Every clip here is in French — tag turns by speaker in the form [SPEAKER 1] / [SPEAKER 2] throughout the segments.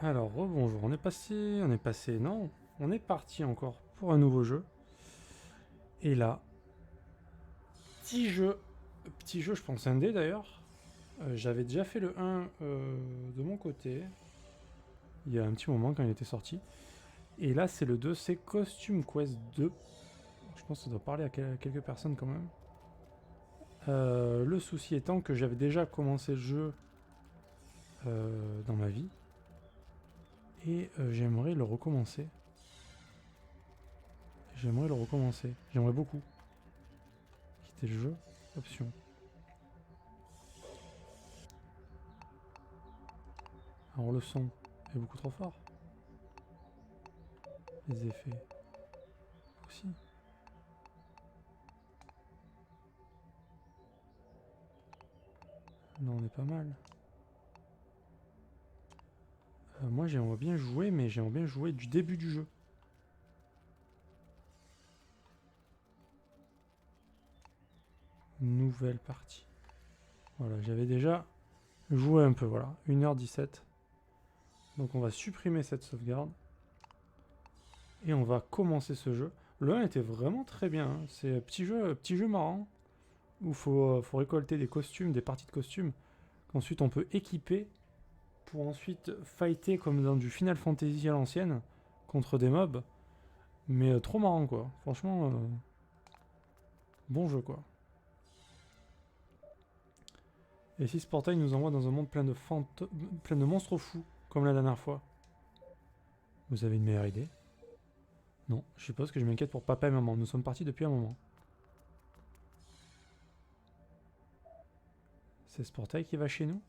[SPEAKER 1] Alors, rebonjour, non, on est parti encore pour un nouveau jeu. Et là, petit jeu, je pense indé d'ailleurs. J'avais déjà fait le 1 de mon côté, il y a un petit moment quand il était sorti. Et là, c'est le 2, c'est Costume Quest 2. Je pense que ça doit parler à quelques personnes quand même. Le souci étant que j'avais déjà commencé le jeu dans ma vie. Et j'aimerais le recommencer. J'aimerais beaucoup. Quitter le jeu. Option. Alors le son est beaucoup trop fort. Les effets aussi. Là on est pas mal. Moi j'aimerais bien jouer, mais j'aimerais bien jouer du début du jeu. Nouvelle partie. Voilà, j'avais déjà joué un peu, voilà. 1h17. Donc on va supprimer cette sauvegarde. Et on va commencer ce jeu. Le 1 était vraiment très bien. Hein. C'est un petit jeu marrant. Où il faut récolter des costumes, des parties de costumes. Qu'ensuite on peut équiper. Pour ensuite fighter comme dans du Final Fantasy à l'ancienne. Contre des mobs. Mais trop marrant quoi. Franchement, bon jeu quoi. Et si ce portail nous envoie dans un monde plein de monstres fous, comme la dernière fois, vous avez une meilleure idée? Non, je suppose que je m'inquiète pour papa et maman. Nous sommes partis depuis un moment. C'est ce portail qui va chez nous?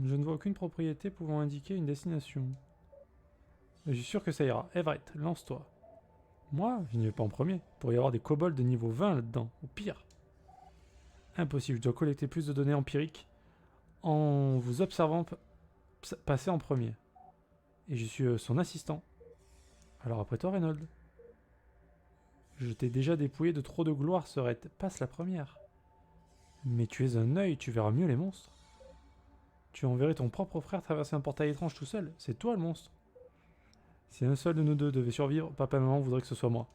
[SPEAKER 1] Je ne vois aucune propriété pouvant indiquer une destination. Je suis sûr que ça ira. Everett, lance-toi. Moi, je n'y vais pas en premier. Il pourrait y avoir des kobolds de niveau 20 là-dedans, ou pire. Impossible, je dois collecter plus de données empiriques en vous observant passer en premier. Et je suis son assistant. Alors après toi, Reynolds. Je t'ai déjà dépouillé de trop de gloire, Serette. Passe la première. Mais tu es un œil, tu verras mieux les monstres. Tu enverrais ton propre frère traverser un portail étrange tout seul. C'est toi le monstre. Si un seul de nous deux devait survivre, papa et maman voudraient que ce soit moi.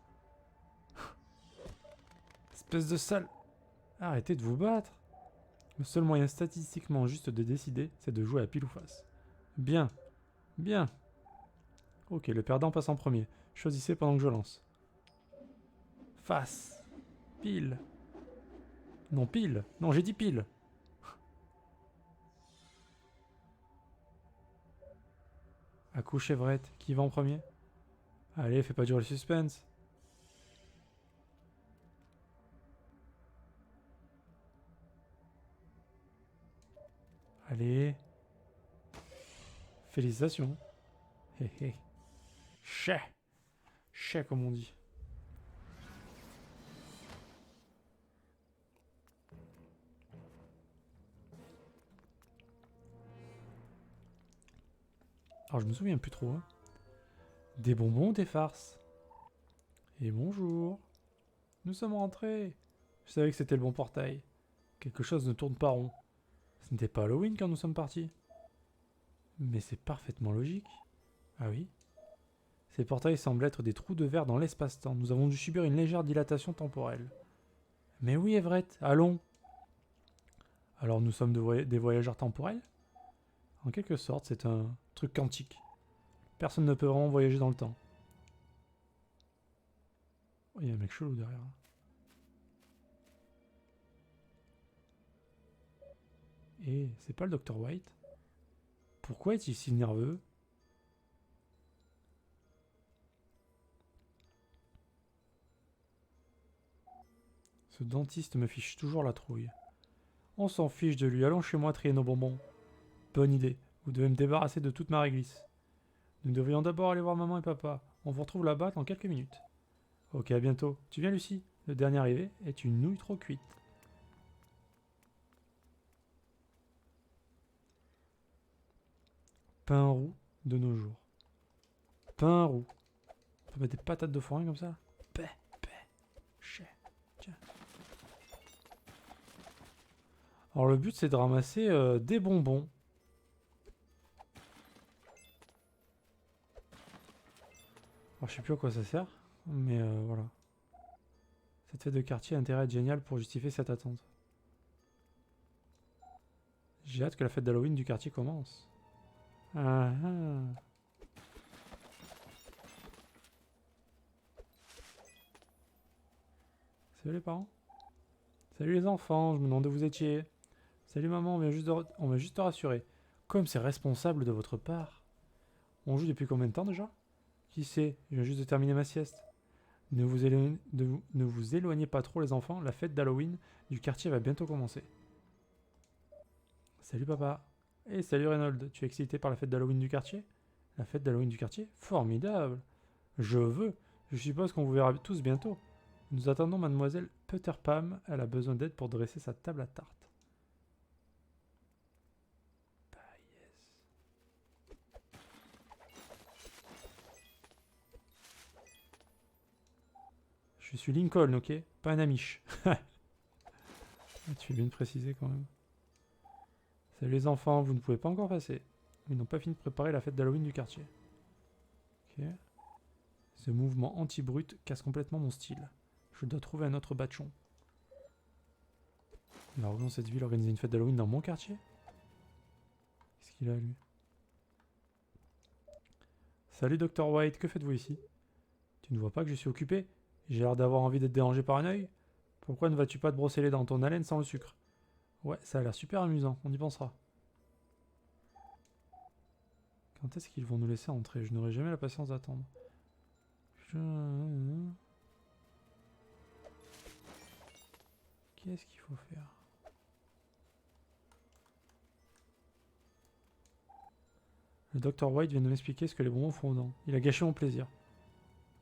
[SPEAKER 1] Espèce de sale. Arrêtez de vous battre. Le seul moyen statistiquement juste de décider, c'est de jouer à pile ou face. Bien. Bien. Ok, le perdant passe en premier. Choisissez pendant que je lance. Face. Pile. Non, pile. Non, j'ai dit pile. À coup, Chevrette. Qui va en premier? Allez, fais pas durer le suspense. Allez. Félicitations. Hé hé. Chais. Chais, comme on dit. Alors, je me souviens plus trop. Hein. Des bonbons ou des farces? Et bonjour. Nous sommes rentrés. Je savais que c'était le bon portail. Quelque chose ne tourne pas rond. Ce n'était pas Halloween quand nous sommes partis. Mais c'est parfaitement logique. Ah oui? Ces portails semblent être des trous de verre dans l'espace-temps. Nous avons dû subir une légère dilatation temporelle. Mais oui, Everett, allons. Alors nous sommes des voyageurs temporels? En quelque sorte, c'est un truc quantique. Personne ne peut vraiment voyager dans le temps. Oh, il y a un mec chelou derrière. Et c'est pas le Dr White? Pourquoi est-il si nerveux? Ce dentiste me fiche toujours la trouille. On s'en fiche de lui, allons chez moi trier nos bonbons. Bonne idée, vous devez me débarrasser de toute ma réglisse. Nous devrions d'abord aller voir maman et papa. On vous retrouve là-bas dans quelques minutes. Ok, à bientôt. Tu viens, Lucie? Le dernier arrivé est une nouille trop cuite. Pain roux de nos jours. Pain roux. On peut mettre des patates de forain comme ça? Paix, paix, chais. Tiens. Alors le but c'est de ramasser des bonbons. Alors je sais plus à quoi ça sert, mais voilà. Cette fête de quartier a intérêt à être géniale pour justifier cette attente. J'ai hâte que la fête d'Halloween du quartier commence. Ah ah. Salut les parents. Salut les enfants, je me demande où vous étiez. Salut maman, on vient juste te rassurer. Comme c'est responsable de votre part. On joue depuis combien de temps déjà? Qui sait, je viens juste de terminer ma sieste. Ne vous éloignez pas trop les enfants, la fête d'Halloween du quartier va bientôt commencer. Salut papa. Et salut Reynold, tu es excité par la fête d'Halloween du quartier? La fête d'Halloween du quartier? Formidable. Je veux. Je suppose qu'on vous verra tous bientôt. Nous attendons mademoiselle Pam, elle a besoin d'aide pour dresser sa table à tarte. Bah yes. Je suis Lincoln, ok? Pas un amiche. Tu fais bien de préciser quand même. Salut les enfants, vous ne pouvez pas encore passer. Ils n'ont pas fini de préparer la fête d'Halloween du quartier. Ok. Ce mouvement anti-brut casse complètement mon style. Je dois trouver un autre bâton. Il a rejoint cette ville organiser une fête d'Halloween dans mon quartier? Qu'est-ce qu'il a lui? Salut Dr White, que faites-vous ici? Tu ne vois pas que je suis occupé? J'ai l'air d'avoir envie d'être dérangé par un œil? Pourquoi ne vas-tu pas te brosser les dents, ton haleine sans le sucre? Ouais, ça a l'air super amusant, on y pensera. Quand est-ce qu'ils vont nous laisser entrer? Je n'aurai jamais la patience d'attendre. Qu'est-ce qu'il faut faire? Le Dr White vient de m'expliquer ce que les bonbons font aux dents. Il a gâché mon plaisir.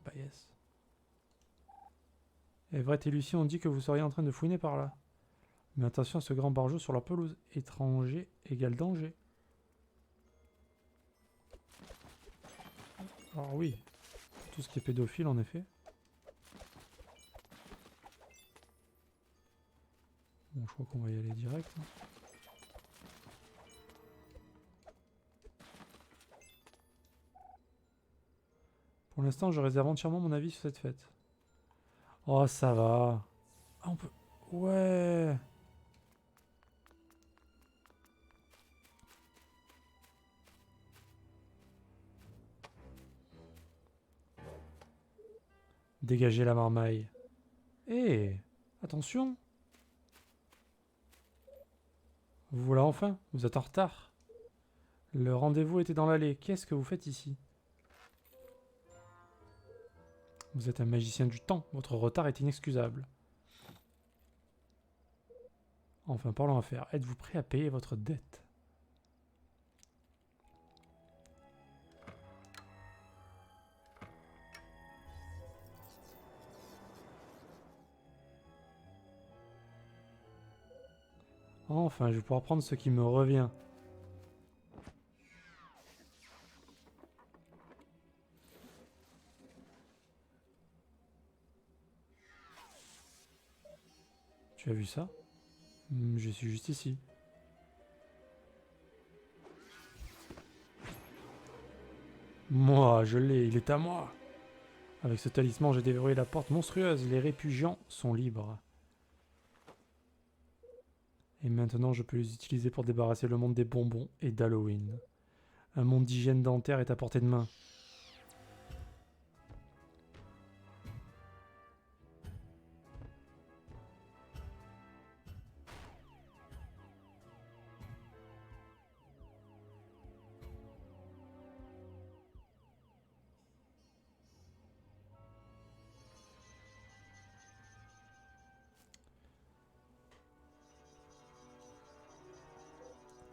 [SPEAKER 1] Bah yes. Everett et Lucie ont dit que vous seriez en train de fouiner par là. Mais attention à ce grand barjot sur la pelouse. Étranger égale danger. Alors oui, tout ce qui est pédophile en effet. Bon, je crois qu'on va y aller direct. Hein. Pour l'instant, je réserve entièrement mon avis sur cette fête. Oh, ça va. Ah, on peut... Ouais. Dégagez la marmaille. Hé, attention. Vous voilà enfin, vous êtes en retard. Le rendez-vous était dans l'allée. Qu'est-ce que vous faites ici? Vous êtes un magicien du temps. Votre retard est inexcusable. Enfin, parlons affaires. Êtes-vous prêt à payer votre dette? Enfin, je vais pouvoir prendre ce qui me revient. Tu as vu ça? Je suis juste ici. Moi, je l'ai, il est à moi. Avec ce talisman, j'ai déverrouillé la porte monstrueuse. Les répugiants sont libres. Et maintenant, je peux les utiliser pour débarrasser le monde des bonbons et d'Halloween. Un monde d'hygiène dentaire est à portée de main.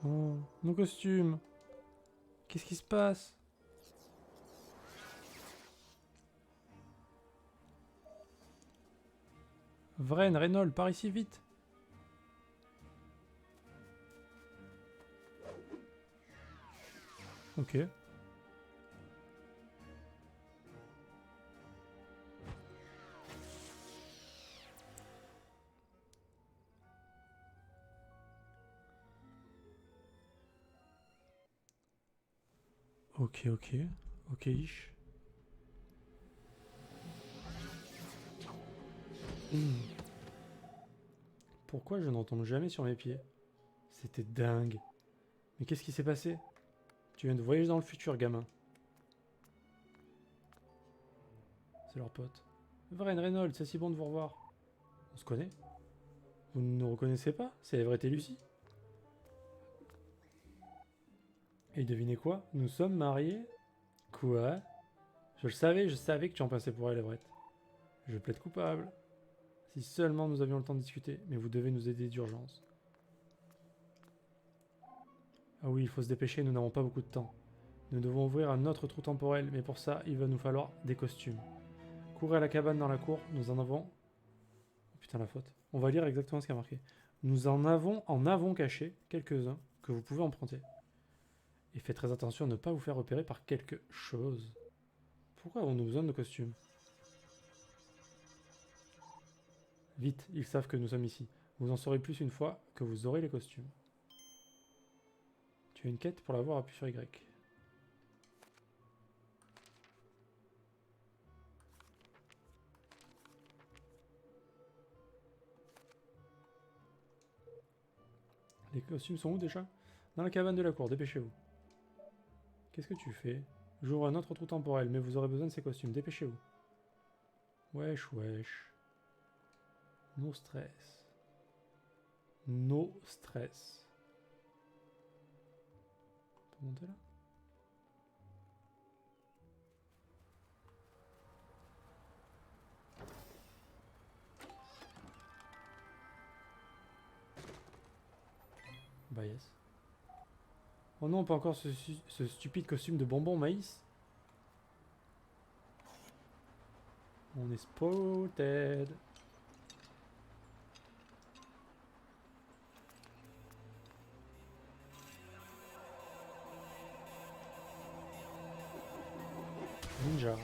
[SPEAKER 1] Oh, nos costumes. Qu'est-ce qui se passe? Vren, Reynold, par ici vite. Ok. Ok. Ok-ish. Pourquoi je n'en tombe jamais sur mes pieds? C'était dingue. Mais qu'est-ce qui s'est passé? Tu viens de voyager dans le futur, gamin. C'est leur pote. Vren Reynolds, c'est si bon de vous revoir. On se connaît? Vous ne nous reconnaissez pas? C'est Everett et Lucie. Et devinez quoi? Nous sommes mariés? Quoi? Je savais que tu en pensais pour elle, Everett. Je plaide coupable. Si seulement nous avions le temps de discuter, mais vous devez nous aider d'urgence. Ah oui, il faut se dépêcher, nous n'avons pas beaucoup de temps. Nous devons ouvrir un autre trou temporel, mais pour ça, il va nous falloir des costumes. Courez à la cabane dans la cour, nous en avons... Oh putain, la faute. On va lire exactement ce qu'il y a marqué. Nous en avons caché quelques-uns que vous pouvez emprunter. Et faites très attention à ne pas vous faire repérer par quelque chose. Pourquoi avons-nous besoin de costumes? Vite, ils savent que nous sommes ici. Vous en saurez plus une fois que vous aurez les costumes. Tu as une quête pour l'avoir, appuie sur Y. Les costumes sont où déjà? Dans la cabane de la cour, dépêchez-vous. Qu'est-ce que tu fais? J'ouvre un autre trou temporel, mais vous aurez besoin de ces costumes, dépêchez-vous. Wesh, wesh. No stress. No stress. On peut monter là? Bah yes. Oh non, pas encore ce stupide costume de bonbon maïs. On est spotted. Ninja.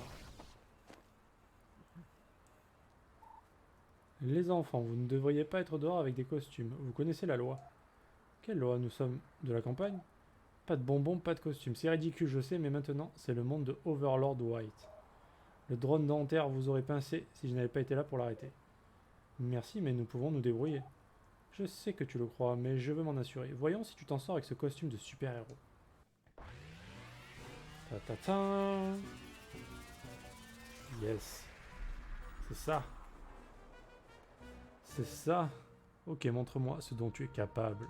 [SPEAKER 1] Les enfants, vous ne devriez pas être dehors avec des costumes. Vous connaissez la loi. Quelle loi? Nous sommes de la campagne? Pas de bonbons, pas de costumes. C'est ridicule, je sais, mais maintenant, c'est le monde de Overlord White. Le drone dentaire vous aurait pincé si je n'avais pas été là pour l'arrêter. Merci, mais nous pouvons nous débrouiller. Je sais que tu le crois, mais je veux m'en assurer. Voyons si tu t'en sors avec ce costume de super-héros. Ta-ta-ta. Yes. C'est ça. C'est ça. Ok, montre-moi ce dont tu es capable.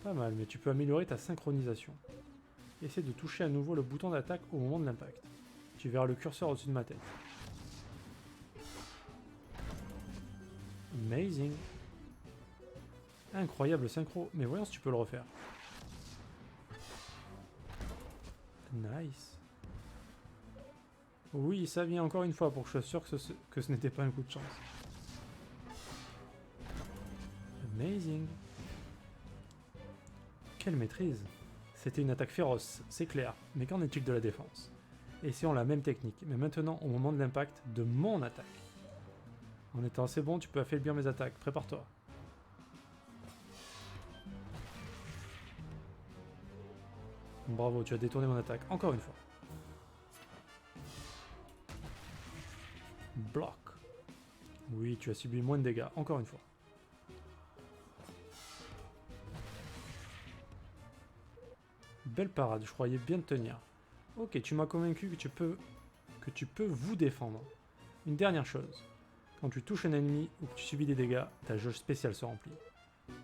[SPEAKER 1] Pas mal, mais tu peux améliorer ta synchronisation. Essaie de toucher à nouveau le bouton d'attaque au moment de l'impact. Tu verras le curseur au-dessus de ma tête. Amazing. Incroyable synchro, mais voyons si tu peux le refaire. Nice. Oui, ça vient encore une fois pour que je sois sûr que ce n'était pas un coup de chance. Amazing. Quelle maîtrise. C'était une attaque féroce, c'est clair, mais qu'en est-il de la défense? Essayons la même technique, mais maintenant au moment de l'impact de mon attaque. En étant assez bon, tu peux affaiblir mes attaques, prépare-toi. Bravo, tu as détourné mon attaque, encore une fois. Bloc. Oui, tu as subi moins de dégâts, encore une fois. Belle parade, je croyais bien te tenir. Ok, tu m'as convaincu que tu peux vous défendre. Une dernière chose. Quand tu touches un ennemi ou que tu subis des dégâts, ta jauge spéciale se remplit.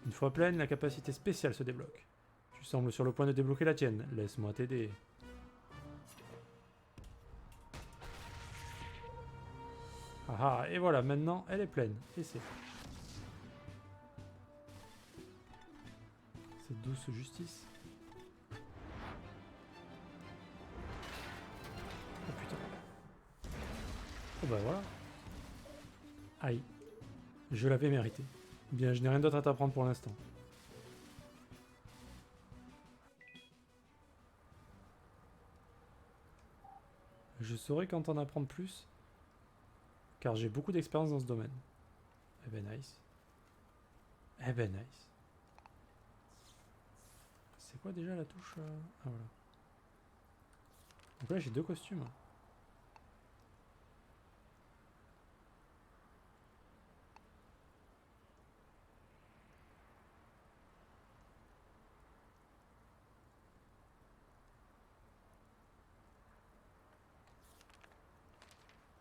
[SPEAKER 1] Une fois pleine, la capacité spéciale se débloque. Tu sembles sur le point de débloquer la tienne, laisse-moi t'aider. Ah ah, et voilà, maintenant elle est pleine. Et c'est douce justice. Oh putain. Oh bah voilà. Aïe. Je l'avais mérité. Bien, je n'ai rien d'autre à t'apprendre pour l'instant. Je saurai quand en apprendre plus, car j'ai beaucoup d'expérience dans ce domaine. Eh ben nice. Eh ben nice. C'est quoi déjà la touche Ah voilà. Donc là j'ai 2 costumes.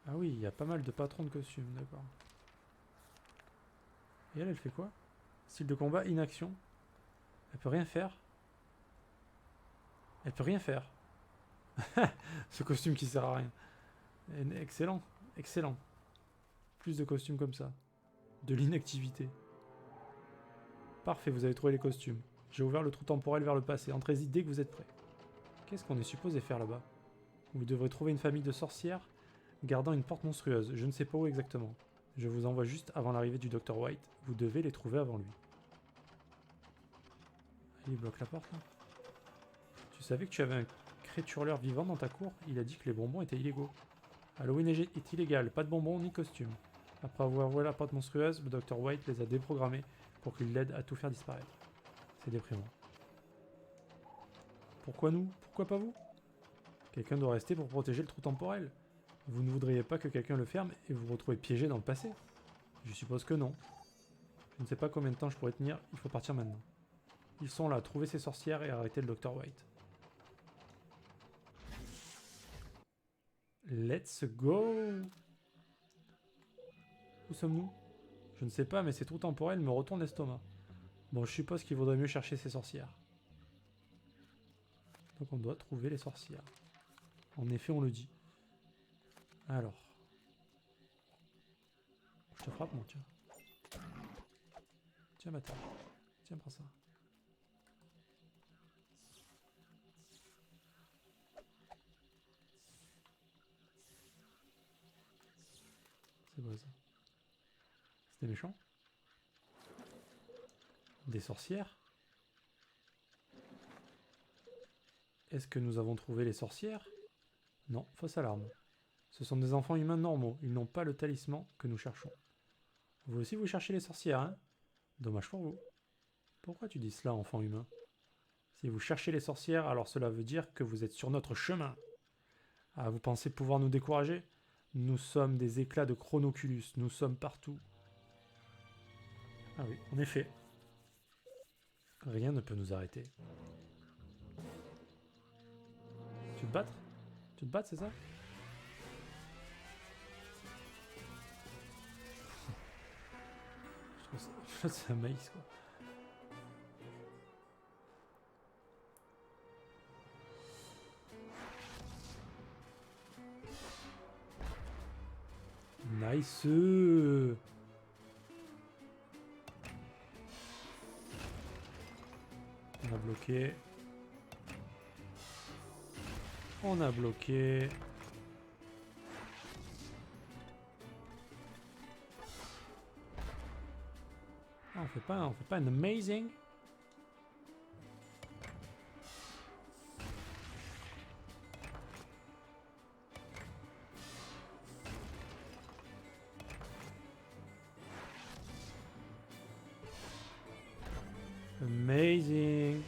[SPEAKER 1] Ah oui, il y a pas mal de patrons de costumes, d'accord. Et elle fait quoi? Style de combat, inaction. Elle peut rien faire. Elle peut rien faire. Ce costume qui sert à rien. Excellent, excellent. Plus de costumes comme ça. De l'inactivité. Parfait, vous avez trouvé les costumes. J'ai ouvert le trou temporel vers le passé. Entrez-y dès que vous êtes prêts. Qu'est-ce qu'on est supposé faire là-bas? Vous devrez trouver une famille de sorcières gardant une porte monstrueuse. Je ne sais pas où exactement. Je vous envoie juste avant l'arrivée du Dr White. Vous devez les trouver avant lui. Il bloque la porte là. Tu savais que tu avais un créturleur vivant dans ta cour? Il a dit que les bonbons étaient illégaux. Halloween est illégal, pas de bonbons ni costumes. Après avoir ouvert la porte monstrueuse, le Dr White les a déprogrammés pour qu'il l'aide à tout faire disparaître. C'est déprimant. Pourquoi nous? Pourquoi pas vous? Quelqu'un doit rester pour protéger le trou temporel. Vous ne voudriez pas que quelqu'un le ferme et vous vous retrouvez piégé dans le passé? Je suppose que non. Je ne sais pas combien de temps je pourrais tenir, il faut partir maintenant. Ils sont là, trouvez ces sorcières et arrêtez le Dr White. Let's go! Où sommes-nous? Je ne sais pas, mais ces trous temporels me retournent l'estomac. Bon, je suppose qu'il vaudrait mieux chercher ces sorcières. Donc on doit trouver les sorcières. En effet, on le dit. Alors. Je te frappe, mon tiens. Tiens, bâtard. Tiens, prends ça. C'est quoi ça? C'était méchant? Des sorcières? Est-ce que nous avons trouvé les sorcières? Non, fausse alarme. Ce sont des enfants humains normaux, ils n'ont pas le talisman que nous cherchons. Vous aussi vous cherchez les sorcières, hein? Dommage pour vous. Pourquoi tu dis cela, enfant humain? Si vous cherchez les sorcières, alors cela veut dire que vous êtes sur notre chemin. Ah, vous pensez pouvoir nous décourager? Nous sommes des éclats de Chronoculus, nous sommes partout. Ah oui, en effet. Rien ne peut nous arrêter. Tu te battes? Tu te battes, c'est ça? Je trouve ça... c'est un maïs, quoi. Nice. On a bloqué. On a bloqué. Ah, on fait pas un amazing. Amazing.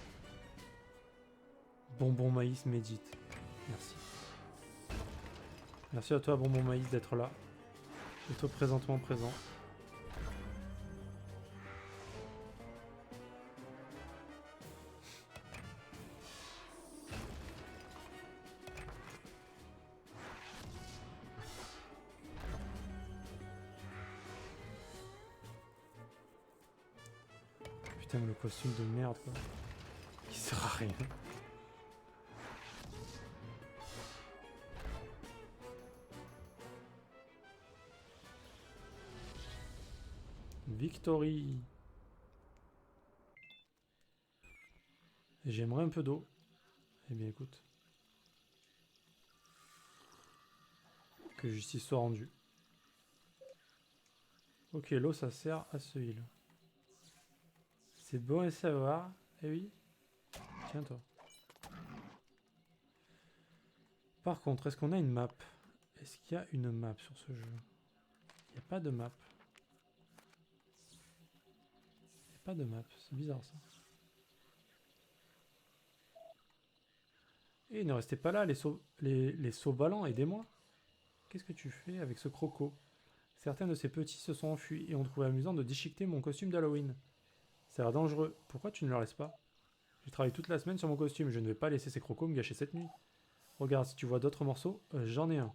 [SPEAKER 1] Bonbon maïs médite. Merci. Merci à toi, Bonbon Maïs, d'être là. D'être présentement présent. Putain, mais le costume de merde, quoi. Qui sert à rien. Victory. J'aimerais un peu d'eau. Eh bien, écoute. Que justice soit rendue. Ok, l'eau, ça sert à ce heal. C'est bon à savoir. Eh oui. Tiens, toi. Par contre, est-ce qu'on a une map? Est-ce qu'il y a une map sur ce jeu? Il n'y a pas de map. Il n'y a pas de map. C'est bizarre, ça. Et ne restez pas là, les sauts ballants, aidez-moi. Qu'est-ce que tu fais avec ce croco? Certains de ces petits se sont enfuis et ont trouvé amusant de déchiqueter mon costume d'Halloween. Ça a l'air dangereux. Pourquoi tu ne le laisses pas? J'ai travaillé toute la semaine sur mon costume. Je ne vais pas laisser ces crocos me gâcher cette nuit. Regarde, si tu vois d'autres morceaux, j'en ai un.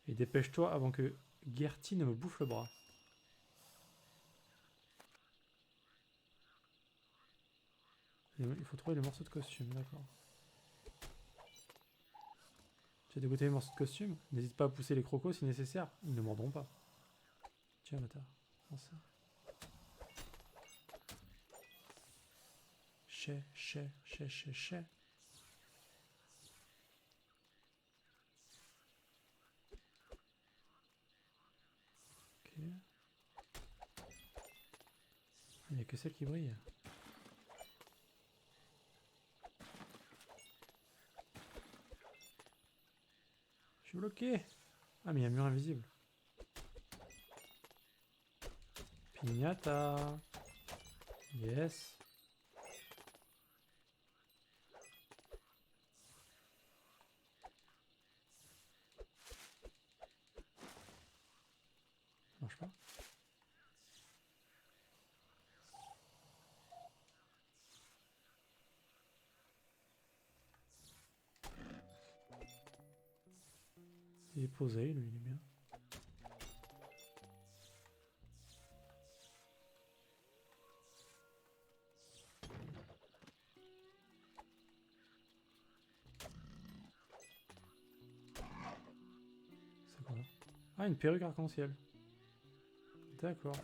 [SPEAKER 1] Et dépêche-toi avant que Gertie ne me bouffe le bras. Il faut trouver les morceaux de costume, d'accord. Tu as dégoûté les morceaux de costume? N'hésite pas à pousser les crocos si nécessaire. Ils ne mordront pas. Tiens, bâtard. Prends ça. Chais. Ok. Il n'y a que celle qui brille. Je suis bloqué. Ah, mais il y a un mur invisible. Pignata. Yes. Ça marche pas. Il est posé, lui, il est bien. C'est quoi? Ah, une perruque arc-en-ciel. D'accord.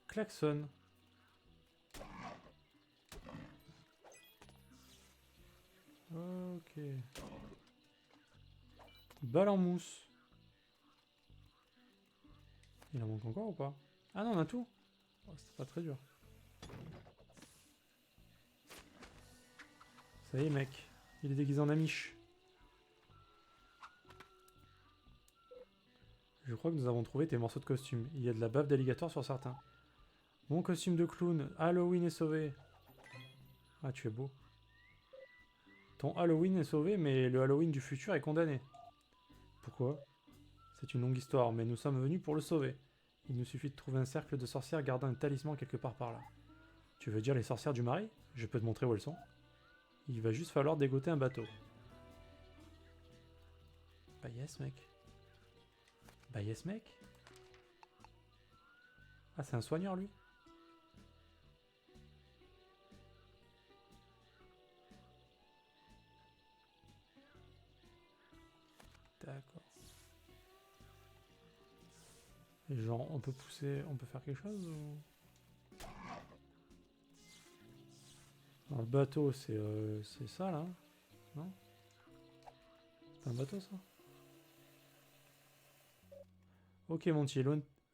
[SPEAKER 1] Klaxon. Ok. Balle en mousse. Il en manque encore ou pas? Ah non, on a tout. Oh, c'était pas très dur. Ça y est, mec. Il est déguisé en Amish. Je crois que nous avons trouvé tes morceaux de costume. Il y a de la bave d'alligator sur certains. Mon costume de clown. Halloween est sauvé. Ah, tu es beau. Ton Halloween est sauvé, mais le Halloween du futur est condamné. Pourquoi? C'est une longue histoire, mais nous sommes venus pour le sauver. Il nous suffit de trouver un cercle de sorcières gardant un talisman quelque part par là. Tu veux dire les sorcières du marais? Je peux te montrer où elles sont. Il va juste falloir dégoter un bateau. Bah yes, mec. Bah yes, mec. Ah, c'est un soigneur, lui. D'accord. Et genre, on peut pousser... On peut faire quelque chose ou... Alors, le bateau, c'est ça, là. Non? C'est un bateau, ça? Ok, Monty,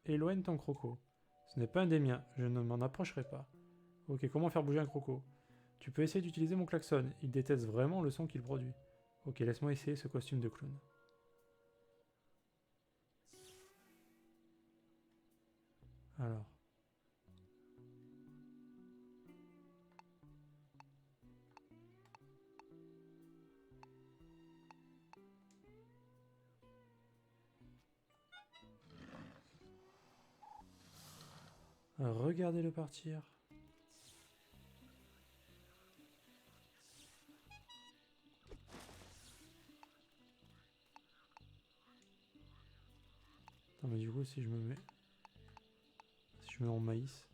[SPEAKER 1] éloigne ton croco. Ce n'est pas un des miens. Je ne m'en approcherai pas. Ok, comment faire bouger un croco? Tu peux essayer d'utiliser mon klaxon. Il déteste vraiment le son qu'il produit. Ok, laisse-moi essayer ce costume de clown. Alors. Regardez-le partir. Attends, mais du coup, si je me mets... Si je me mets en maïs...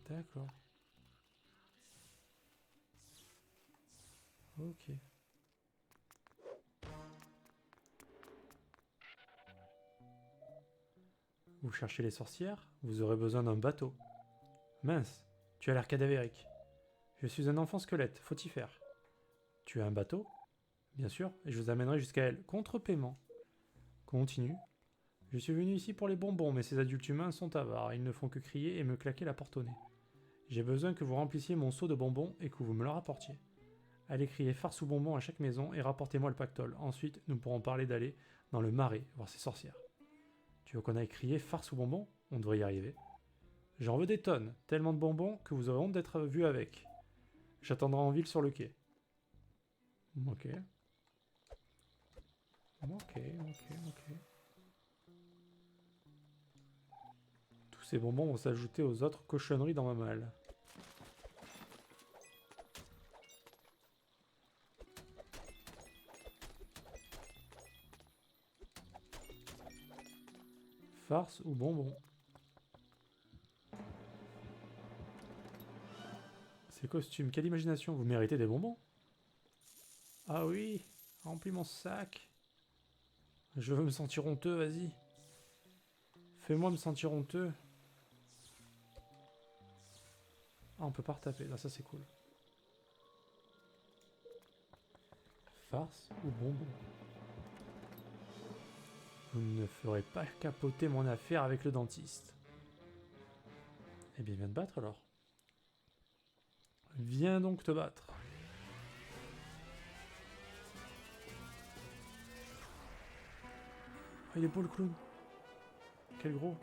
[SPEAKER 1] D'accord. Ok. Vous cherchez les sorcières? Vous aurez besoin d'un bateau. Mince, tu as l'air cadavérique. Je suis un enfant squelette, faut y faire. Tu as un bateau? Bien sûr, et je vous amènerai jusqu'à elle, contre paiement. Continue. Je suis venu ici pour les bonbons, mais ces adultes humains sont avares, ils ne font que crier et me claquer la porte au nez. J'ai besoin que vous remplissiez mon seau de bonbons et que vous me le rapportiez. Allez crier farce ou bonbons à chaque maison et rapportez-moi le pactole. Ensuite, nous pourrons parler d'aller dans le marais, voir ces sorcières. Tu veux qu'on aille crier farce ou bonbons? On devrait y arriver. J'en veux des tonnes, tellement de bonbons que vous aurez honte d'être vu avec. J'attendrai en ville sur le quai. Ok. Ok. Tous ces bonbons vont s'ajouter aux autres cochonneries dans ma malle. Farce ou bonbons? Ces costumes, quelle imagination, vous méritez des bonbons? Ah oui, remplis mon sac. Je veux me sentir honteux, vas-y. Fais-moi me sentir honteux. Ah, on peut pas retaper, là ça c'est cool. Farce ou bonbon? Vous ne ferez pas capoter mon affaire avec le dentiste. Eh bien, viens te battre alors. Viens donc te battre. Oh, il est beau le clown. Quel gros.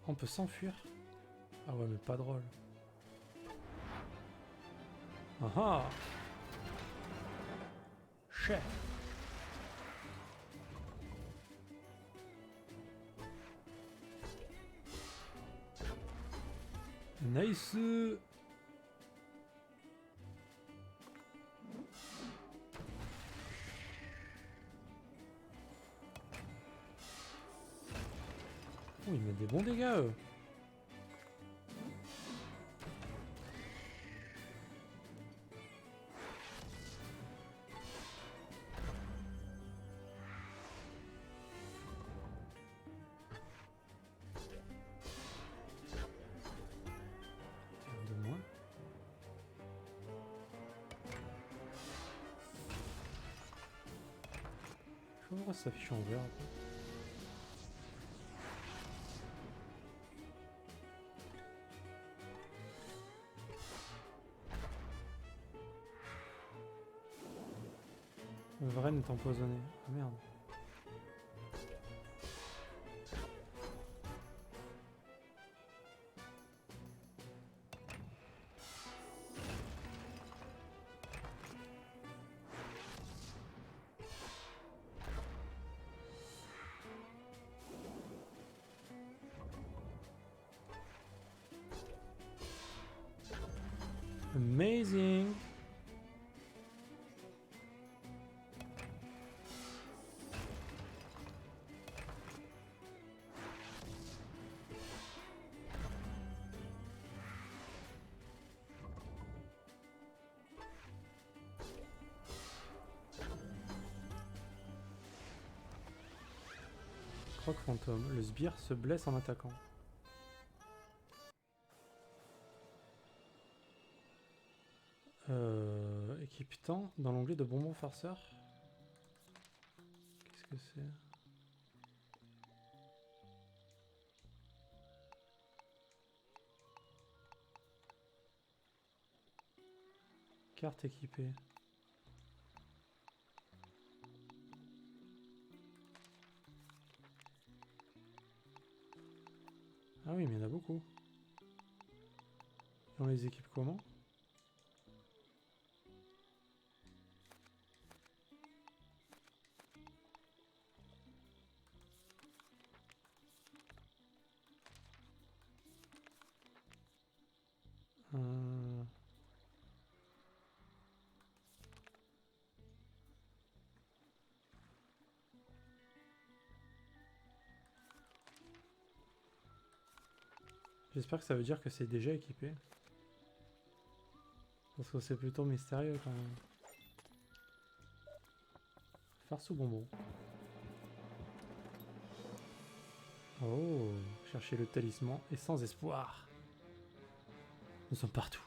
[SPEAKER 1] On peut s'enfuir. Ah ouais, mais pas drôle. Ah ah. Chef. Nice. Oh, ils mettent des bons dégâts, eux. De moins. Je vois pourquoi ça s'affiche en vert. Vren est empoisonné. Ah merde. Amazing. Croc fantôme. Le sbire se blesse en attaquant. Équipe-temps dans l'onglet de bonbons farceur. Qu'est-ce que c'est? Carte équipée. Ah oui, mais il y en a beaucoup. Et on les équipe comment? Euh... J'espère que ça veut dire que c'est déjà équipé. Parce que c'est plutôt mystérieux quand même. Farce ou bonbon? Oh, chercher le talisman est sans espoir. Nous sommes partout.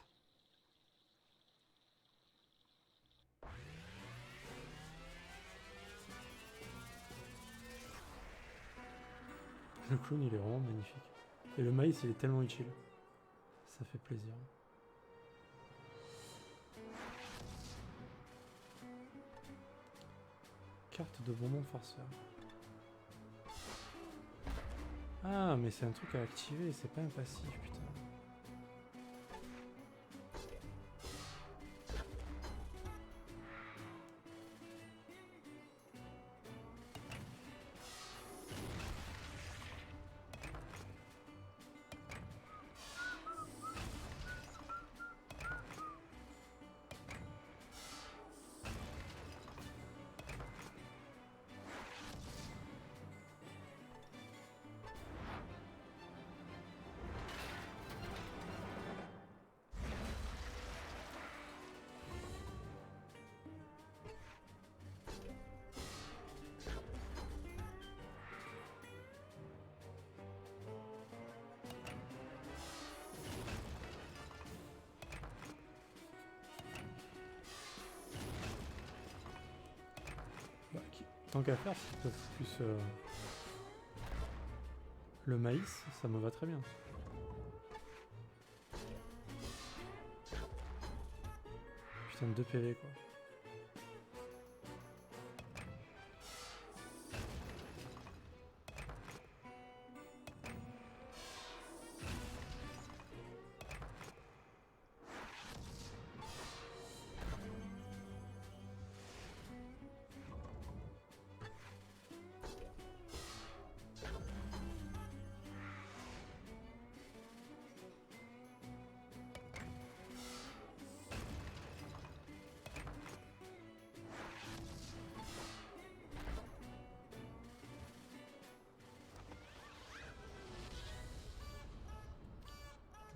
[SPEAKER 1] Le clown il est vraiment magnifique. Et le maïs il est tellement utile. Ça fait plaisir. carte de bonbons farceurs. Ah, mais c'est un truc à activer, c'est pas un passif, putain. Bah, tant qu'à faire, c'est peut-être plus le maïs, ça me va très bien. Putain de 2 PV quoi.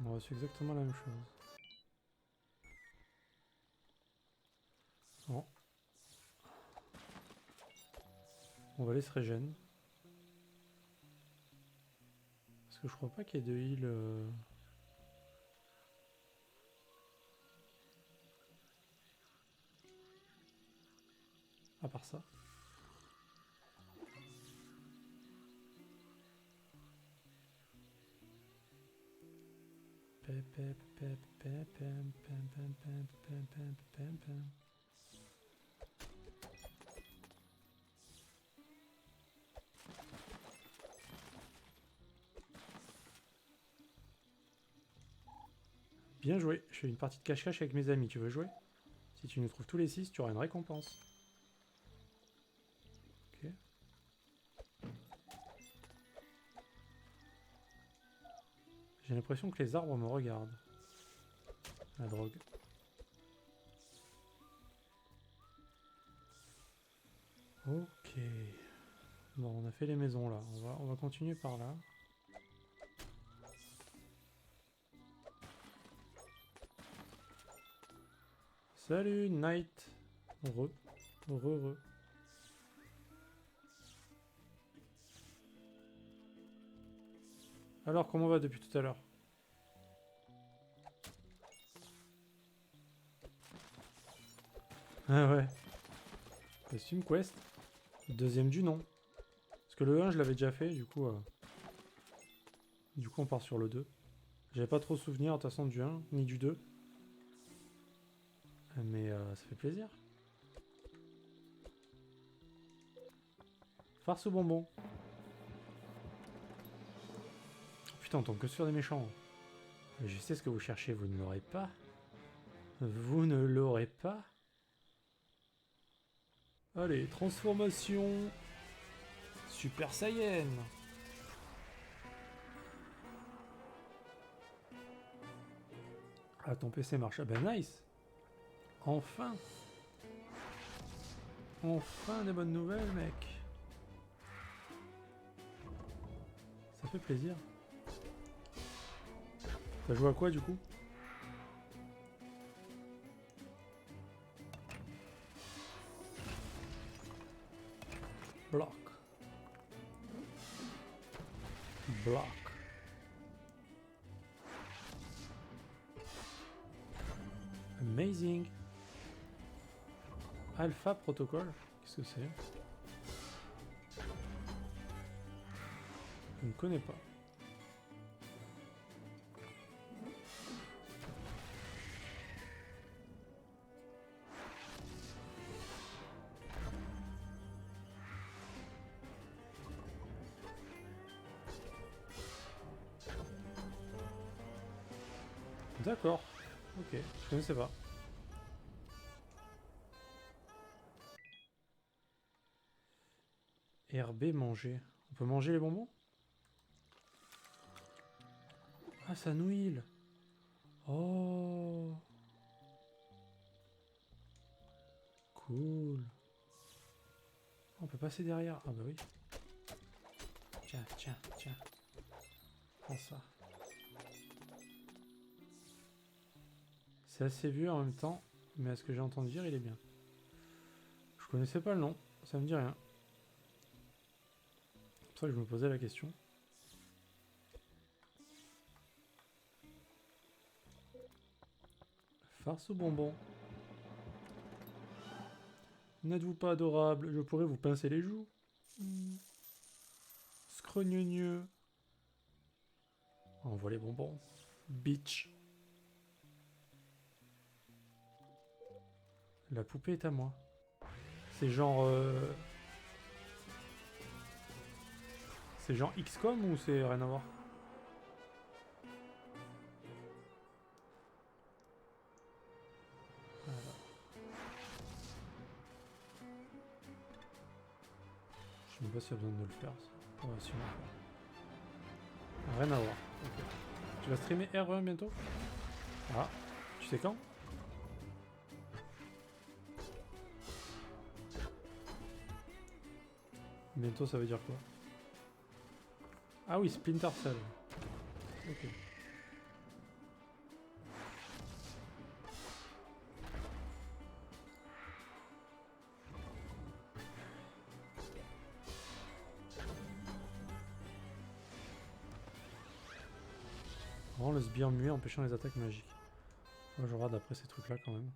[SPEAKER 1] On a reçu exactement la même chose. Bon. On va aller se régène. Parce que je crois pas qu'il y ait de heal. À part ça. Bien joué, je fais une partie de cache-cache avec mes amis, tu veux jouer? Si tu nous trouves tous les 6, tu auras une récompense. Ok. J'ai l'impression que les arbres me regardent. La drogue. Ok. Bon, on a fait les maisons là. On va continuer par là. Salut, Knight. Re. Re. Alors, comment on va depuis tout à l'heure? Ah ouais. Costume quest. Deuxième du nom. Parce que le 1, je l'avais déjà fait, du coup, on part sur le 2. J'avais pas trop souvenir, de toute façon, du 1, ni du 2. Mais ça fait plaisir. Farce au bonbon. Oh, putain, on tombe que sur des méchants. Je sais ce que vous cherchez, vous ne l'aurez pas. Vous ne l'aurez pas. Allez, transformation. Super Saiyan. Ah, ton PC marche. Ah ben nice. Enfin. Enfin des bonnes nouvelles, mec. Ça fait plaisir. T'as joué à quoi, du coup? Block. Block. Amazing. Alpha Protocol. Qu'est-ce que c'est? Je ne connais pas. D'accord. Ok, je connaissais pas. RB manger. On peut manger les bonbons? Ah, ça nouille. Oh. Cool. On peut passer derrière. Ah bah oui. Tiens, tiens, tiens. Prends ça. C'est assez vieux en même temps, mais à ce que j'ai entendu dire, il est bien. Je connaissais pas le nom, ça me dit rien. C'est pour ça que je me posais la question. Farce aux bonbons. N'êtes-vous pas adorable? Je pourrais vous pincer les joues. Scrogneux. On voit les bonbons. Bitch. La poupée est à moi. C'est genre... C'est genre XCOM ou c'est rien à voir? Voilà. Je sais même pas s'il y a besoin de le faire. Ça. Ouais, sûrement pas. Rien à voir. Okay. Tu vas streamer R1 bientôt? Ah, tu sais quand? Bientôt, ça veut dire quoi? Ah oui, Splinter Cell. Ok. Rend le sbire muet empêchant les attaques magiques. Moi, je regarde après ces trucs-là quand même.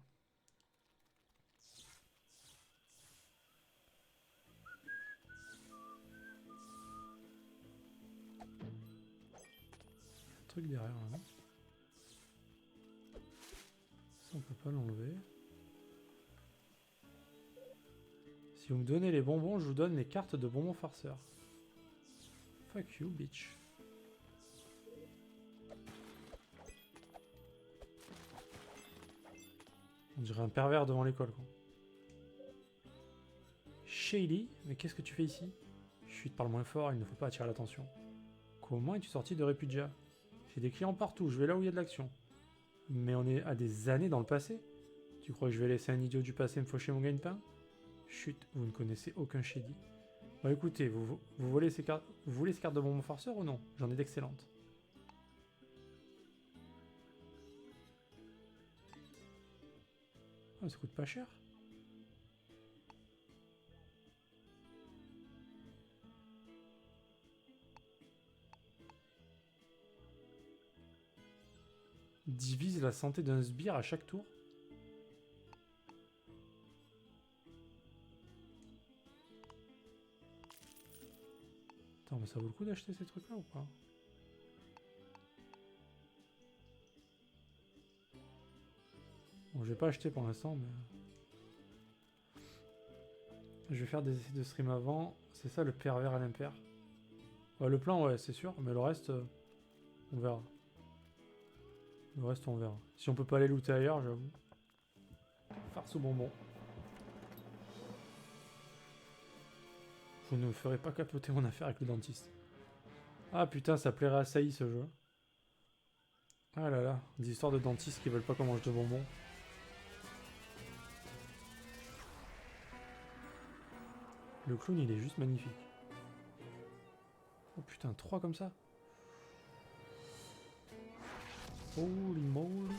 [SPEAKER 1] Un truc derrière là. Ça, on peut pas l'enlever. Si vous me donnez les bonbons, je vous donne les cartes de bonbons farceurs. Fuck you, bitch. On dirait un pervers devant l'école, quoi. Shaylee, mais qu'est-ce que tu fais ici? Chut, parle moins fort, il ne faut pas attirer l'attention. Comment es-tu sorti de Repudia? J'ai des clients partout, je vais là où il y a de l'action. Mais on est à des années dans le passé? Tu crois que je vais laisser un idiot du passé me faucher mon gagne-pain? Chut, vous ne connaissez aucun Shady. Bon écoutez, vous voulez ces cartes de bonbons farceurs ou non? J'en ai d'excellentes. Oh, ça coûte pas cher. Divise la santé d'un sbire à chaque tour. Attends, mais ça vaut le coup d'acheter ces trucs-là ou pas? Bon, je vais pas acheter pour l'instant, mais... Je vais faire des essais de stream avant. C'est ça le pervers à l'impair. Ouais, le plan, ouais, c'est sûr, mais le reste, on verra. Le reste, on verra. Si on peut pas aller looter ailleurs, j'avoue. Farce aux bonbons. Je ne me ferai pas capoter mon affaire avec le dentiste. Ah putain, ça plairait à Saï ce jeu. Ah là là, des histoires de dentistes qui veulent pas qu'on mange de bonbons. Le clown, il est juste magnifique. Oh putain, 3 comme ça. Holy moly.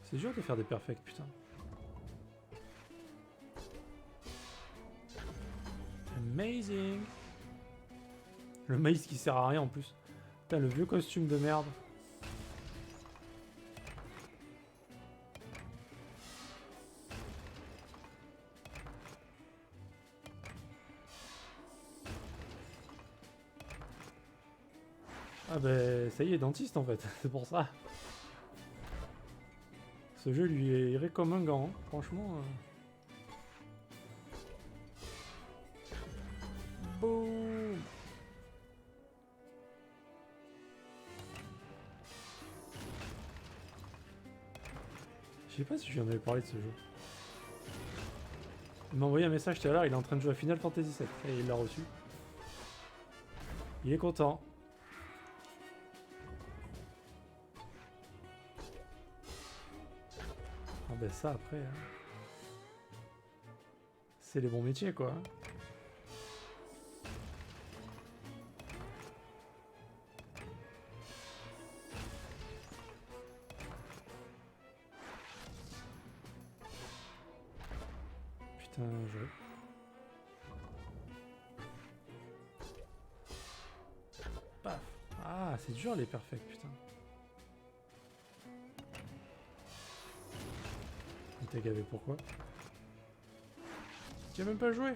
[SPEAKER 1] C'est dur de faire des perfects, putain. Amazing. Le maïs qui sert à rien en plus. Putain, le vieux costume de merde. Ah bah ça y est, dentiste en fait, c'est pour ça. Ce jeu lui est irait comme un gant, hein. Franchement. Boum. sais pas si je lui en avais parlé de ce jeu. Il m'a envoyé un message tout à l'heure, il est en train de jouer à Final Fantasy VII. Et il l'a reçu. Il est content. Ah ben ça après... hein. C'est les bons métiers quoi. Putain, je... Paf. Ah, c'est dur les perfects, putain. Il t'a gavé pourquoi? Tu as même pas joué?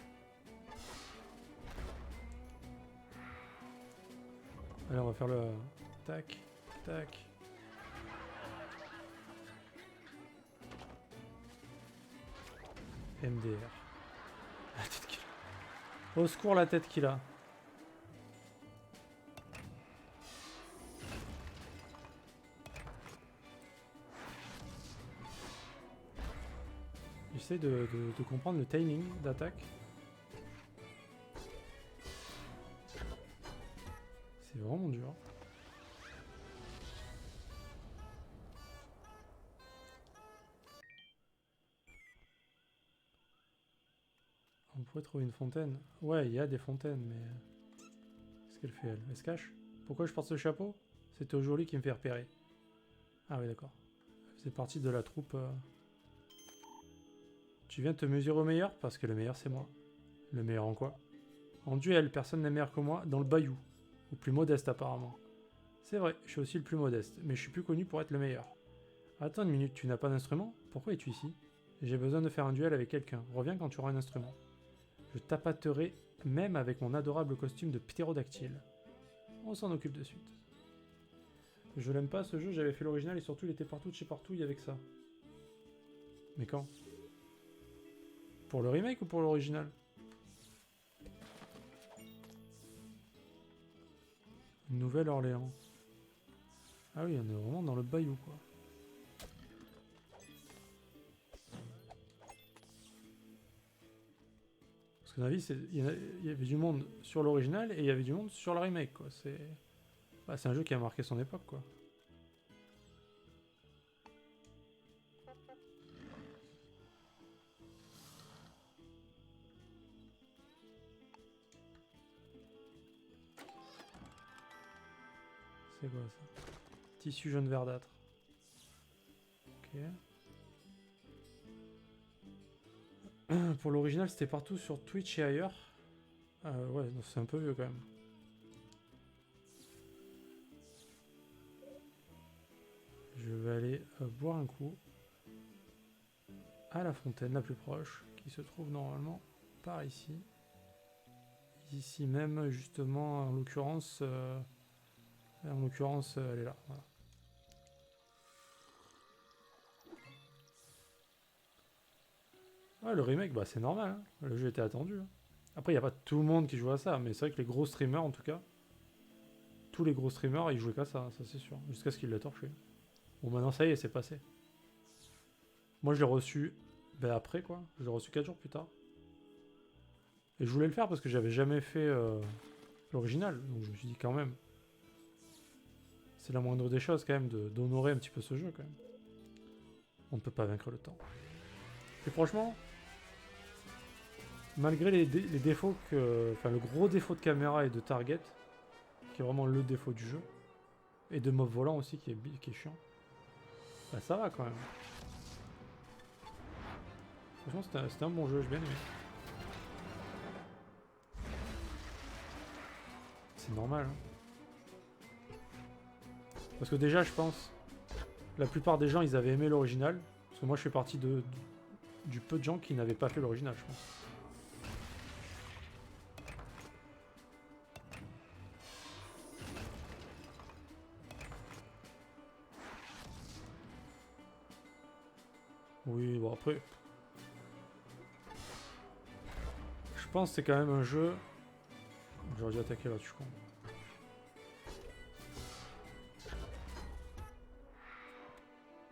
[SPEAKER 1] Allez, on va faire le... Tac, tac. MDR. La tête qu'il a. Au secours, la tête qu'il a. J'essaie de comprendre le timing d'attaque. C'est vraiment dur. On pourrait trouver une fontaine. Ouais, il y a des fontaines, mais... Qu'est-ce qu'elle fait, elle? Elle se cache? Pourquoi je porte ce chapeau? C'était aujourd'hui qui me fait repérer. Ah oui, d'accord. Elle faisait partie de la troupe... Tu viens te mesurer au meilleur? Parce que le meilleur, c'est moi. Le meilleur en quoi? En duel, personne n'est meilleur que moi dans le bayou. Ou plus modeste, apparemment. C'est vrai, je suis aussi le plus modeste, mais je suis plus connu pour être le meilleur. Attends une minute, tu n'as pas d'instrument? Pourquoi es-tu ici? J'ai besoin de faire un duel avec quelqu'un. Reviens quand tu auras un instrument. Je tapaterai même avec mon adorable costume de ptérodactyle. On s'en occupe de suite. Je l'aime pas ce jeu, j'avais fait l'original et surtout il était partout de chez partout, il y avait que ça. Mais quand? Pour le remake ou pour l'original? Nouvelle-Orléans. Ah oui, on est vraiment dans le bayou quoi. Parce que dans la vie, il y avait du monde sur l'original et il y avait du monde sur le remake quoi. C'est un jeu qui a marqué son époque quoi. C'est quoi ça? Tissu jaune verdâtre. Ok. Pour l'original, c'était partout sur Twitch et ailleurs. Ouais, c'est un peu vieux quand même. Je vais aller boire un coup à la fontaine la plus proche, qui se trouve normalement par ici. Ici même, justement, en l'occurrence, elle est là. Voilà. Ouais, le remake, bah c'est normal. Hein. Le jeu était attendu. Hein. Après, il n'y a pas tout le monde qui joue à ça, mais c'est vrai que les gros streamers, en tout cas, tous les gros streamers, ils jouaient qu'à ça, ça c'est sûr. Jusqu'à ce qu'ils l'aient torché. Bon, maintenant, ça y est, c'est passé. Moi, je l'ai reçu après, quoi. Je l'ai reçu 4 jours plus tard. Et je voulais le faire parce que j'avais jamais fait l'original. Donc je me suis dit, quand même, c'est la moindre des choses, quand même, d'honorer un petit peu ce jeu, quand même. On ne peut pas vaincre le temps. Et franchement, malgré les défauts que... Enfin, le gros défaut de caméra et de target, qui est vraiment le défaut du jeu, et de mob volant aussi, qui est chiant, bah ça va, quand même. Franchement, c'était un bon jeu, j'ai bien aimé. C'est normal. Hein. Parce que déjà, je pense, la plupart des gens, ils avaient aimé l'original. Parce que moi, je fais partie du peu de gens qui n'avaient pas fait l'original, je pense. Oui, bon après... Je pense que c'est quand même un jeu... J'aurais dû attaquer là, tu crois.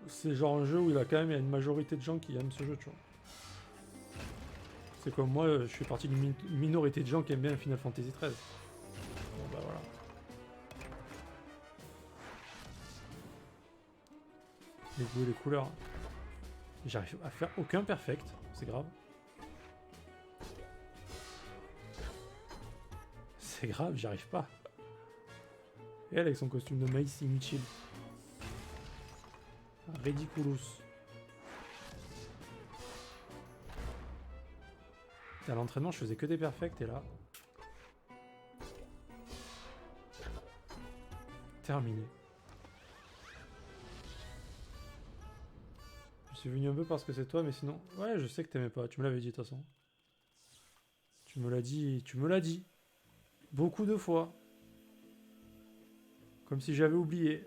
[SPEAKER 1] c'est genre un jeu où il y a quand même une majorité de gens qui aiment ce jeu, tu vois. C'est comme moi, je fais partie d'une minorité de gens qui aiment bien Final Fantasy XIII. Bon bah voilà. Les goûts et les couleurs. J'arrive à faire aucun perfect, c'est grave. C'est grave, j'y arrive pas. Et elle avec son costume de maïs inutile. Ridiculous. À l'entraînement, je faisais que des perfects et là... Terminé. Je suis venu un peu parce que c'est toi, mais sinon... Ouais, je sais que t'aimais pas, tu me l'avais dit de toute façon. Tu me l'as dit. Beaucoup de fois. Comme si j'avais oublié.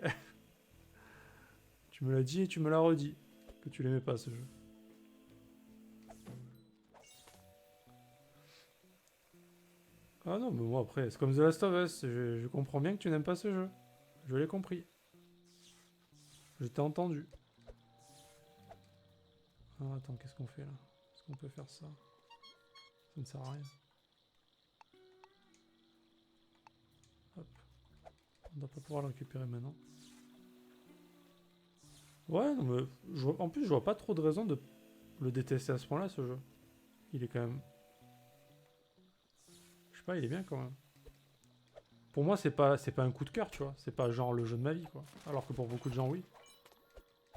[SPEAKER 1] Tu me l'as dit et tu me l'as redit. Que tu l'aimais pas ce jeu. Ah non, mais moi après, c'est comme The Last of Us. Je comprends bien que tu n'aimes pas ce jeu. Je l'ai compris. Je t'ai entendu. Ah, attends, qu'est-ce qu'on fait là? Est-ce qu'on peut faire ça? Ça ne sert à rien. Hop. On doit pas pouvoir le récupérer maintenant. Ouais, non, mais en plus, je vois pas trop de raison de le détester à ce point-là, ce jeu. Il est quand même... Je sais pas, il est bien quand même. Pour moi, c'est pas un coup de cœur, tu vois. C'est pas genre le jeu de ma vie, quoi. Alors que pour beaucoup de gens, oui.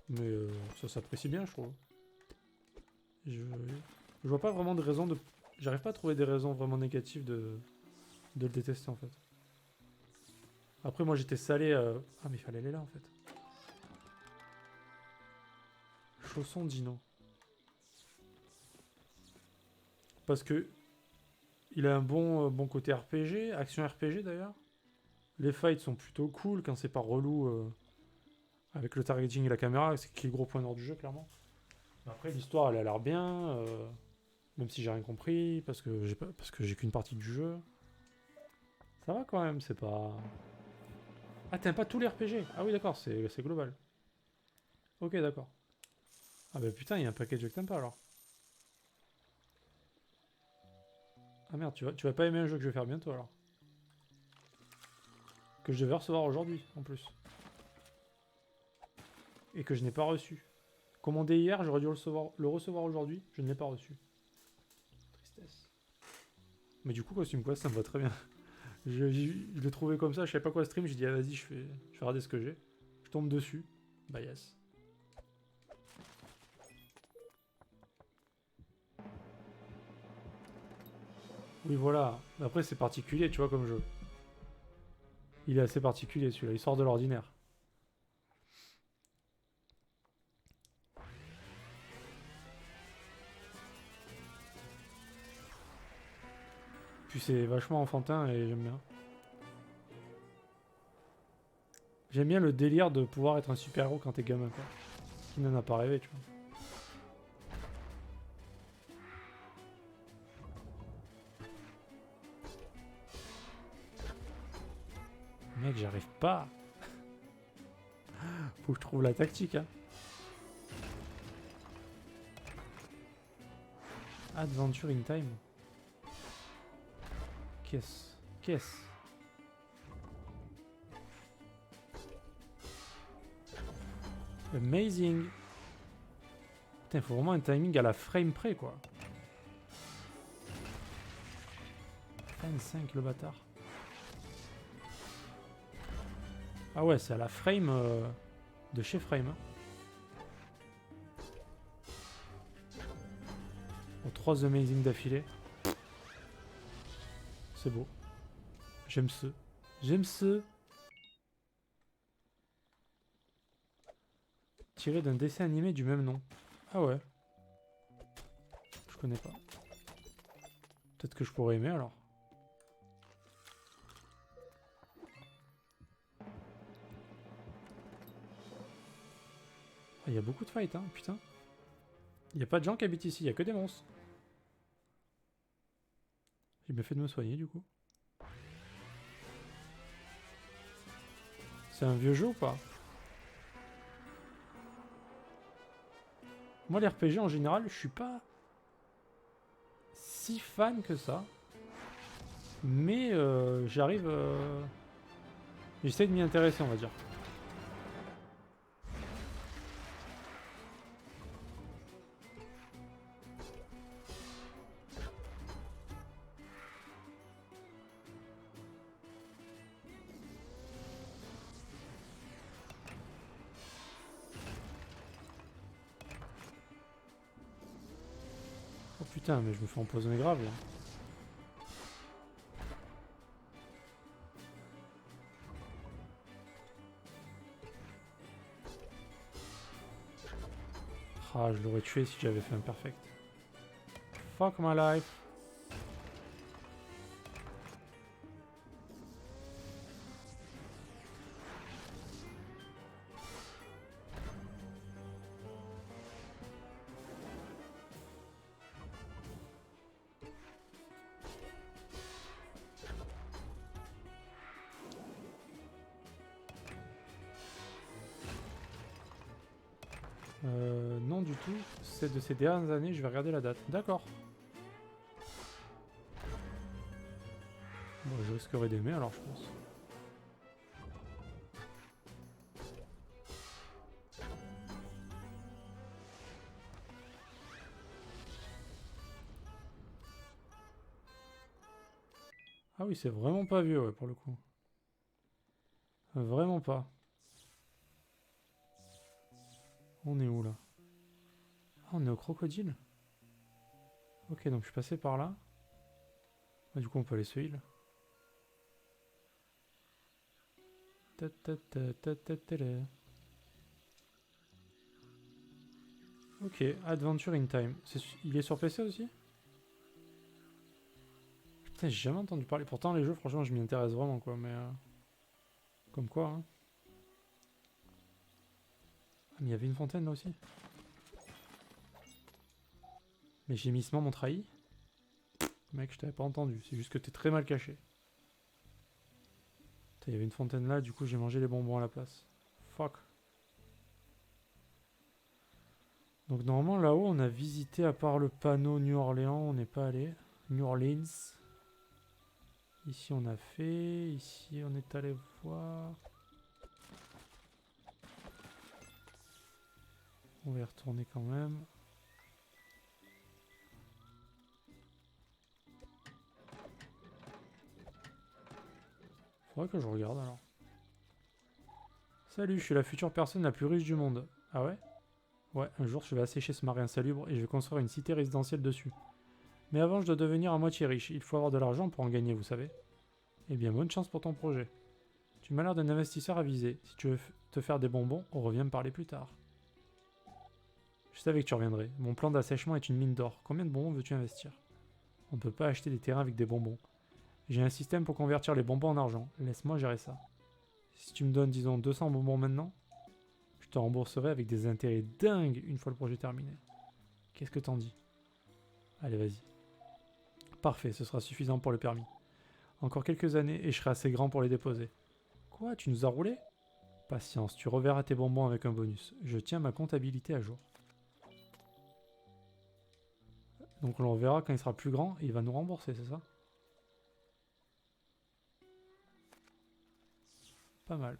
[SPEAKER 1] Mais ça s'apprécie bien, je trouve. Je vois pas vraiment de raison de... J'arrive pas à trouver des raisons vraiment négatives de le détester, en fait. Après, moi, j'étais salé... Ah, mais il fallait aller là, en fait. Chausson Dino. Parce que... Il a un bon côté RPG, action RPG, d'ailleurs. Les fights sont plutôt cool quand c'est pas relou avec le targeting et la caméra, c'est qui est le gros point nord du jeu, clairement. Après, l'histoire, elle a l'air bien, même si j'ai rien compris, parce que j'ai qu'une partie du jeu. Ça va quand même, c'est pas... Ah, t'aimes pas tous les RPG? Ah oui, d'accord, c'est global. Ok, d'accord. Ah bah putain, il y a un paquet de jeux que t'aimes pas, alors. Ah merde, tu vas pas aimer un jeu que je vais faire bientôt, alors. Que je devais recevoir aujourd'hui, en plus. Et que je n'ai pas reçu. Commandé hier, j'aurais dû le recevoir aujourd'hui, je ne l'ai pas reçu. Tristesse. Mais du coup, Costume Quest, ça me va très bien. Je l'ai trouvé comme ça, je savais pas quoi stream, j'ai dit ah, vas-y, je vais regarder ce que j'ai. Je tombe dessus. Bah yes. Oui voilà. Après c'est particulier, tu vois, comme jeu. Il est assez particulier celui-là, il sort de l'ordinaire. Puis c'est vachement enfantin et j'aime bien. J'aime bien le délire de pouvoir être un super-héros quand t'es gamin, quoi. Qui n'en a pas rêvé, tu vois. Mec, j'arrive pas. Faut que je trouve la tactique, hein. Adventure in time. Qu'est-ce Amazing. Putain, faut vraiment un timing à la frame près, quoi. 25 le bâtard. Ah ouais, c'est à la frame de chez Frame. Hein. Oh, 3 Amazing d'affilée. C'est beau. J'aime ce. J'aime ce. Tiré d'un dessin animé du même nom. Ah ouais. Je connais pas. Peut-être que je pourrais aimer alors. Il y a beaucoup de fights, hein, putain. Il n'y a pas de gens qui habitent ici, il n'y a que des monstres. J'ai bien fait de me soigner du coup. C'est un vieux jeu ou pas? Moi, les RPG en général, je suis pas si fan que ça. Mais j'arrive... J'essaie de m'y intéresser, on va dire. Oh putain, mais je me fais empoisonner grave là. Ah, je l'aurais tué si j'avais fait un perfect. Fuck my life. Non du tout. C'est de ces dernières années, je vais regarder la date. D'accord. Bon, je risquerais d'aimer alors, je pense. Ah oui, c'est vraiment pas vieux, ouais, pour le coup. Vraiment pas. On est où, là? Ah, on est au crocodile? Ok, donc je suis passé par là. Ah, du coup, on peut aller se heal. Ok, Adventure in Time. Il est sur PC aussi? Putain, j'ai jamais entendu parler. Pourtant, les jeux, franchement, je m'y intéresse vraiment, quoi. Mais comme quoi, hein. Ah, mais il y avait une fontaine là aussi. Mais gémissement m'ont trahi. Mec, je t'avais pas entendu. C'est juste que t'es très mal caché. Il y avait une fontaine là, du coup, j'ai mangé les bonbons à la place. Fuck. Donc, normalement, là-haut, on a visité, à part le panneau New Orleans, on n'est pas allé. New Orleans. Ici, on a fait. Ici, on est allé voir. On va y retourner quand même. Faudrait que je regarde alors. Salut, je suis la future personne la plus riche du monde. Ah ouais? Ouais, un jour je vais assécher ce marais insalubre et je vais construire une cité résidentielle dessus. Mais avant, je dois devenir à moitié riche. Il faut avoir de l'argent pour en gagner, vous savez. Eh bien, bonne chance pour ton projet. Tu m'as l'air d'un investisseur avisé. Si tu veux te faire des bonbons, on revient me parler plus tard. Je savais que tu reviendrais. Mon plan d'assèchement est une mine d'or. Combien de bonbons veux-tu investir? On ne peut pas acheter des terrains avec des bonbons. J'ai un système pour convertir les bonbons en argent. Laisse-moi gérer ça. Si tu me donnes, disons, 200 bonbons maintenant, je te rembourserai avec des intérêts dingues une fois le projet terminé. Qu'est-ce que t'en dis? Allez, vas-y. Parfait, ce sera suffisant pour le permis. Encore quelques années et je serai assez grand pour les déposer. Quoi, tu nous as roulé? Patience, tu reverras tes bonbons avec un bonus. Je tiens ma comptabilité à jour. Donc on le reverra quand il sera plus grand et il va nous rembourser, c'est ça? Pas mal.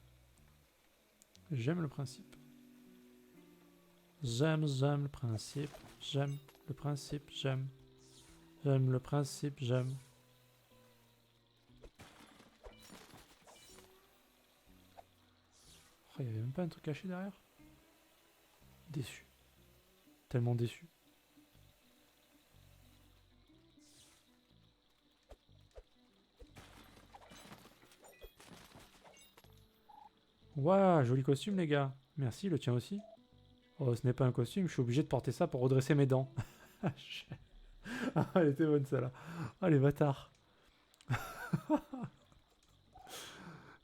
[SPEAKER 1] J'aime le principe. J'aime le principe. J'aime le principe, j'aime. J'aime le principe, j'aime. Oh, il y avait même pas un truc caché derrière? Déçu. Tellement déçu. Waouh, joli costume les gars. Merci, le tien aussi. Oh, ce n'est pas un costume, je suis obligé de porter ça pour redresser mes dents. Ah, elle était bonne celle-là. Ah, les bâtards.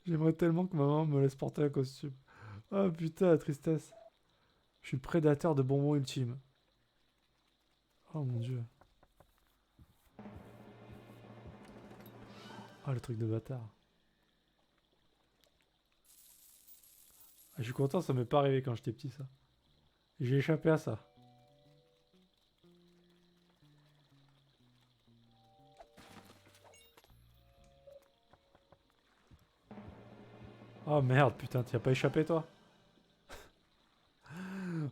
[SPEAKER 1] J'aimerais tellement que maman me laisse porter un costume. Oh putain, la tristesse. Je suis le prédateur de bonbons ultime. Oh mon dieu. Oh, le truc de bâtard. Ah, je suis content, ça m'est pas arrivé quand j'étais petit ça. J'ai échappé à ça. Oh merde, putain, t'y as pas échappé toi?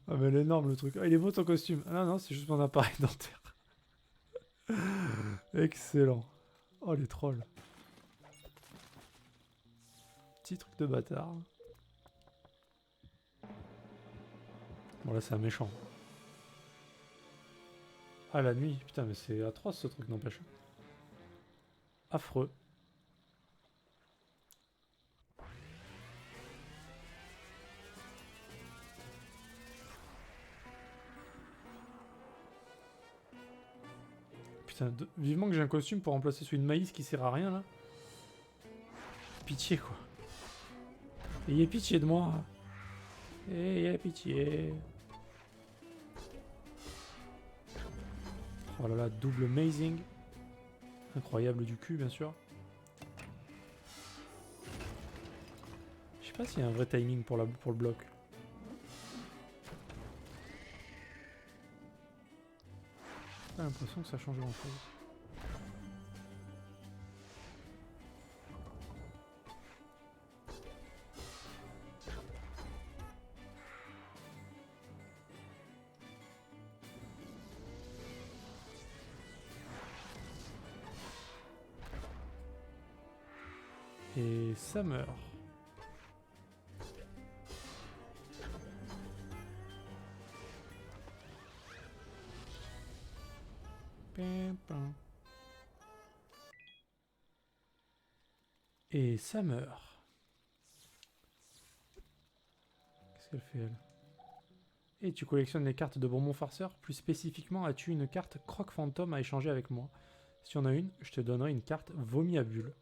[SPEAKER 1] Ah mais il est énorme le truc. Ah, il est beau ton costume. Ah non, non, c'est juste mon appareil dentaire. Excellent. Oh les trolls. Petit truc de bâtard. Bon là c'est un méchant. Ah la nuit, putain mais c'est atroce ce truc n'empêche. Affreux. Putain, vivement que j'ai un costume pour remplacer celui de maïs qui sert à rien là. Pitié quoi. Ayez pitié de moi. Ayez pitié. Oh là là, double amazing. Incroyable du cul bien sûr. Je sais pas s'il y a un vrai timing pour le bloc. J'ai pas l'impression que ça change grand chose. Et ça meurt. Et ça meurt. Qu'est-ce qu'elle fait elle? Et tu collectionnes les cartes de bonbons farceurs. Plus spécifiquement, as-tu une carte Croc Fantôme à échanger avec moi? Si on a une, je te donnerai une carte Vomi à Bulle.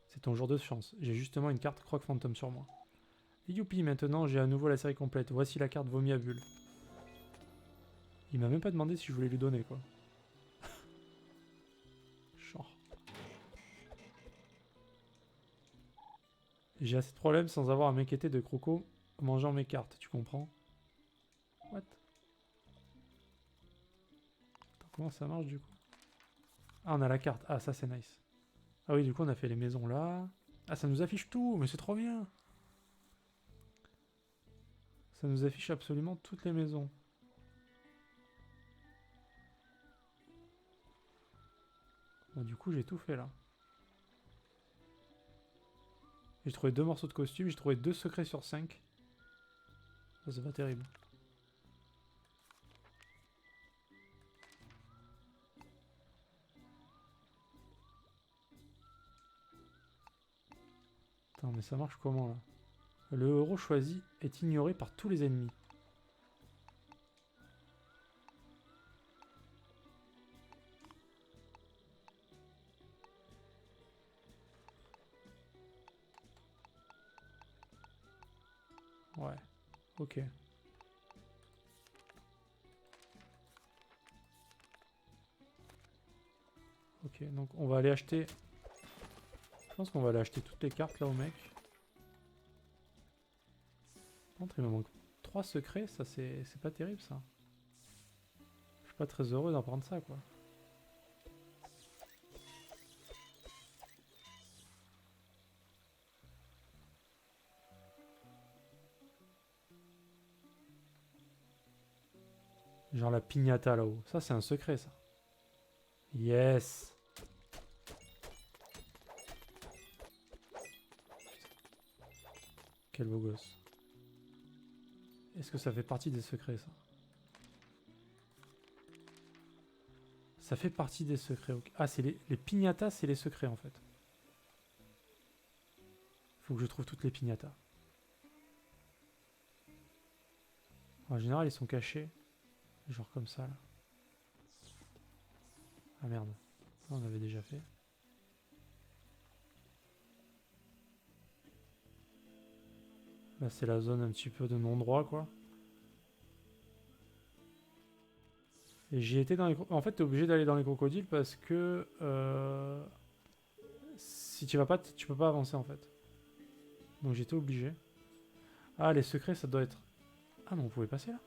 [SPEAKER 1] C'est ton jour de chance. J'ai justement une carte Croc Fantôme sur moi. Youpi, maintenant j'ai à nouveau la série complète. Voici la carte Vomi à Bulle. Il m'a même pas demandé si je voulais lui donner quoi. Genre. J'ai assez de problèmes sans avoir à m'inquiéter de Croco mangeant mes cartes, tu comprends? What? Attends, comment ça marche du coup? Ah, on a la carte. Ah, ça c'est nice. Ah oui, du coup on a fait les maisons là. Ah, ça nous affiche tout, mais c'est trop bien. Ça nous affiche absolument toutes les maisons. Bon, du coup j'ai tout fait là. J'ai trouvé 2 morceaux de costume, j'ai trouvé 2 secrets sur 5. Ça c'est pas terrible. Attends, mais ça marche comment là? Le héros choisi est ignoré par tous les ennemis. Ouais, ok. Ok, donc on va aller acheter... Je pense qu'on va aller acheter toutes les cartes là au mec. Par contre, il me manque 3 secrets, ça c'est pas terrible ça. Je suis pas très heureux d'en prendre ça quoi. Genre la piñata là-haut. Ça c'est un secret ça. Yes! Quel beau gosse. Est-ce que ça fait partie des secrets ça? Ça fait partie des secrets. Okay. Ah, c'est les piñatas, c'est les secrets en fait. Faut que je trouve toutes les piñatas. En général, ils sont cachés. Genre comme ça là. Ah merde. Ça, on avait déjà fait. Là, c'est la zone un petit peu de non-droit quoi. Et j'y étais dans les... En fait, t'es obligé d'aller dans les crocodiles parce que... si tu vas pas, tu peux pas avancer en fait. Donc j'étais obligé. Ah, les secrets, ça doit être... Ah, mais on pouvait passer là?